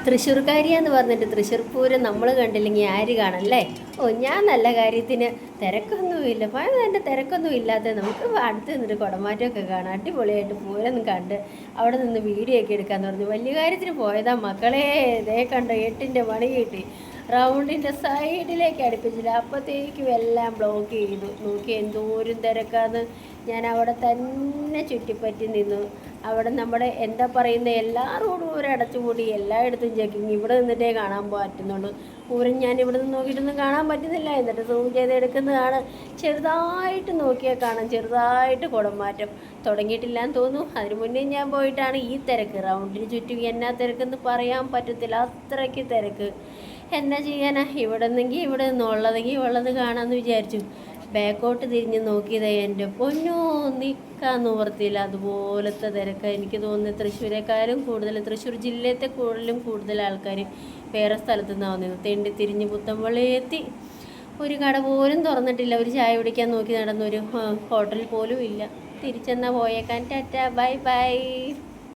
തൃശ്ശൂർക്കാരിയാന്ന് പറഞ്ഞിട്ട് തൃശ്ശൂർ പൂരം നമ്മൾ കണ്ടില്ലെങ്കിൽ ആര് കാണല്ലേ? ഓ, ഞാൻ നല്ല കാര്യത്തിന് തിരക്കൊന്നുമില്ല, പഴം എൻ്റെ തിരക്കൊന്നും ഇല്ലാത്ത നമുക്ക് അടുത്ത് നിന്നിട്ട് കുടമാറ്റമൊക്കെ കാണാം, അടിപൊളിയായിട്ട് പൂരം കണ്ട് അവിടെ നിന്ന് വീഡിയോ ഒക്കെ എടുക്കാമെന്ന് പറഞ്ഞു വലിയ കാര്യത്തിന് പോയതാ മക്കളെ. ഇതേ കണ്ടോ, 8ൻ്റെ മണി കിട്ടി. റൗണ്ടിൻ്റെ സൈഡിലേക്ക് അടുപ്പിച്ചില്ല, അപ്പോഴത്തേക്കും എല്ലാം ബ്ലോക്ക് ചെയ്തു. നോക്കി എന്തോരം തിരക്കാന്ന്. ഞാൻ അവിടെ തന്നെ ചുറ്റിപ്പറ്റി നിന്നു. അവിടെ നമ്മുടെ എന്താ പറയുന്ന എല്ലാ റോഡും ഒരടച്ചുകൂടി, എല്ലായിടത്തും ചെക്കിങ്. ഇവിടെ നിന്നിട്ടേ കാണാൻ പറ്റുന്നുള്ളൂ. പൂരം ഞാൻ ഇവിടെ നിന്ന് നോക്കിയിട്ടൊന്നും കാണാൻ പറ്റുന്നില്ല. എന്നിട്ട് സൂം ചെയ്തെടുക്കുന്നതാണ്. ചെറുതായിട്ട് നോക്കിയാൽ കാണാം, ചെറുതായിട്ട് കുടമാറ്റം തുടങ്ങിയിട്ടില്ലാന്ന് തോന്നുന്നു. അതിന് മുന്നേ ഞാൻ പോയിട്ടാണ് ഈ തിരക്ക്. റൗണ്ടിന് ചുറ്റും എന്നാ തിരക്കെന്ന് പറയാൻ പറ്റത്തില്ല, അത്രയ്ക്ക് തിരക്ക്. എന്നാ ചെയ്യാനാ, ഇവിടെ നിന്നെങ്കിൽ ഇവിടെ നിന്നുള്ളതെങ്കിൽ ഉള്ളത് കാണാമെന്ന് വിചാരിച്ചു. ബാക്കോട്ട് തിരിഞ്ഞ് നോക്കിയതേ എൻ്റെ പൊന്നോ, നിൽക്കാൻ നിവർത്തിയില്ല. അതുപോലത്തെ തിരക്കാണ്. എനിക്ക് തോന്നുന്നത് തൃശ്ശൂരെക്കാളും കൂടുതൽ, തൃശ്ശൂർ ജില്ലത്തെ കൂടുതൽ ആൾക്കാർ വേറെ സ്ഥലത്തു നിന്നാണ് വന്നത്. തെണ്ടി തിരിഞ്ഞ് പുത്തമ്പള്ളി എത്തി. ഒരു കട പോലും തുറന്നിട്ടില്ല. ഒരു ചായ കുടിക്കാൻ നോക്കി നടന്നൊരു ഹോട്ടൽ പോലും ഇല്ല. തിരിച്ചെന്നാൽ പോയേക്കാൻ. Tata, bye by.